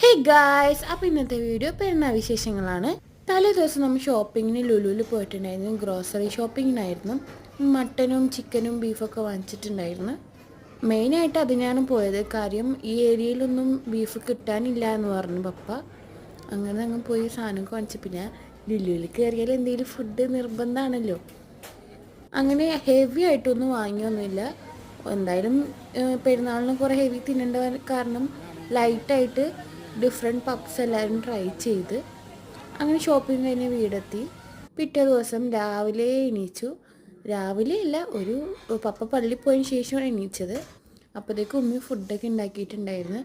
Hey guys, അപ്പോൾ ഇന്നത്തെ video പെരുന്നാൾ വിശേഷങ്ങളാണ്. തലേ ദിവസം നമ്മൾ ഷോപ്പിങ്ങിന് ലുലുവിൽ പോയിട്ടുണ്ടായിരുന്നു. ഗ്രോസറി ഷോപ്പിങ്ങിനായിരുന്നു. മട്ടനും ചിക്കനും ബീഫൊക്കെ വാങ്ങിച്ചിട്ടുണ്ടായിരുന്നു. മെയിനായിട്ട് അതിനാണ് പോയത്. കാര്യം ഈ ഏരിയയിലൊന്നും ബീഫ് കിട്ടാനില്ല എന്ന് പറഞ്ഞു പപ്പ. അങ്ങനെ അങ്ങ് പോയി സാധനമൊക്കെ വാങ്ങിച്ചു. പിന്നെ ലുലുവിൽ കയറിയാൽ എന്തെങ്കിലും ഫുഡ് നിർബന്ധമാണല്ലോ. അങ്ങനെ ഹെവി ആയിട്ടൊന്നും വാങ്ങിയൊന്നുമില്ല. എന്തായാലും പെരുന്നാളിന് കുറേ ഹെവി തിന്നേണ്ട കാരണം ലൈറ്റായിട്ട് ഡിഫറെൻറ്റ് പബ്സ് എല്ലാവരും ട്രൈ ചെയ്ത് അങ്ങനെ ഷോപ്പിംഗ് കഴിഞ്ഞ് വീടെത്തി. പിറ്റേ ദിവസം രാവിലെ എണീച്ചു. രാവിലെ അല്ല, ഒരു പപ്പ പള്ളിയിൽ പോയതിന് ശേഷമാണ് എണീച്ചത്. അപ്പോഴത്തേക്കും ഉമ്മി ഫുഡൊക്കെ ഉണ്ടാക്കിയിട്ടുണ്ടായിരുന്നു.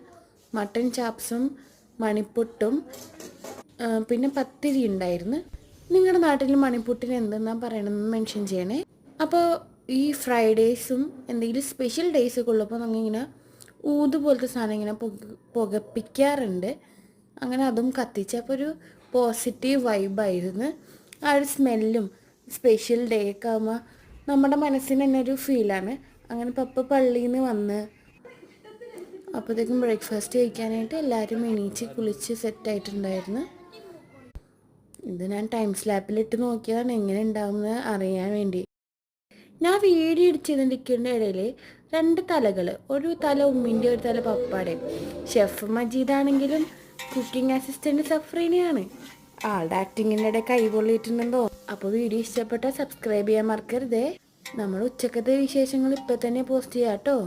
മട്ടൻ ചാപ്സും മണിപ്പുട്ടും പിന്നെ പത്തിരി ഉണ്ടായിരുന്നു. നിങ്ങളുടെ നാട്ടിൽ മണിപ്പുട്ടിന് എന്തെന്നാണ് പറയണമെന്ന് മെൻഷൻ ചെയ്യണേ. അപ്പോൾ ഈ ഫ്രൈഡേയ്സും എന്തെങ്കിലും സ്പെഷ്യൽ ഡേയ്സൊക്കെ ഉള്ളപ്പോൾ നമ്മളിങ്ങനെ ഊത് പോലത്തെ സാധനം ഇങ്ങനെ പുകപ്പിക്കാറുണ്ട്. അങ്ങനെ അതും കത്തിച്ചപ്പോൾ ഒരു പോസിറ്റീവ് വൈബായിരുന്നു. ആ ഒരു സ്മെല്ലും സ്പെഷ്യൽ ഡേ ഒക്കെ ആകുമ്പോൾ നമ്മുടെ മനസ്സിന് തന്നെ ഒരു ഫീലാണ്. അങ്ങനെ പപ്പ പള്ളിയിൽ നിന്ന് വന്ന് അപ്പോഴത്തേക്കും ബ്രേക്ക്ഫാസ്റ്റ് കഴിക്കാനായിട്ട് എല്ലാവരും എണീച്ച് കുളിച്ച് സെറ്റായിട്ടുണ്ടായിരുന്നു. ഇത് ഞാൻ ടൈം സ്ലാപ്പിലിട്ട് നോക്കിയതാണ് എങ്ങനെ ഉണ്ടാവുമെന്ന് അറിയാൻ വേണ്ടി. ഞാൻ വീഡിയോ ഇടിച്ചിരിക്കുന്ന ഇടയിൽ രണ്ട് തലകൾ, ഒരു തല ഉമ്മിൻ്റെ ഒരു തല പപ്പാടെ. ഷെഫ് മജീദാണെങ്കിലും കുക്കിംഗ് അസിസ്റ്റൻറ്റ് സഫ്രീനയാണ്. ആളുടെ ആക്ടിങ്ങിൻ്റെ ഇടയിൽ കൈപൊള്ളിയിട്ടുണ്ടെന്നോ. അപ്പോൾ വീഡിയോ ഇഷ്ടപ്പെട്ടാൽ സബ്സ്ക്രൈബ് ചെയ്യാൻ മറക്കരുതേ. നമ്മൾ ഉച്ചക്കത്തെ വിശേഷങ്ങൾ ഇപ്പം തന്നെ പോസ്റ്റ് ചെയ്യാം കേട്ടോ.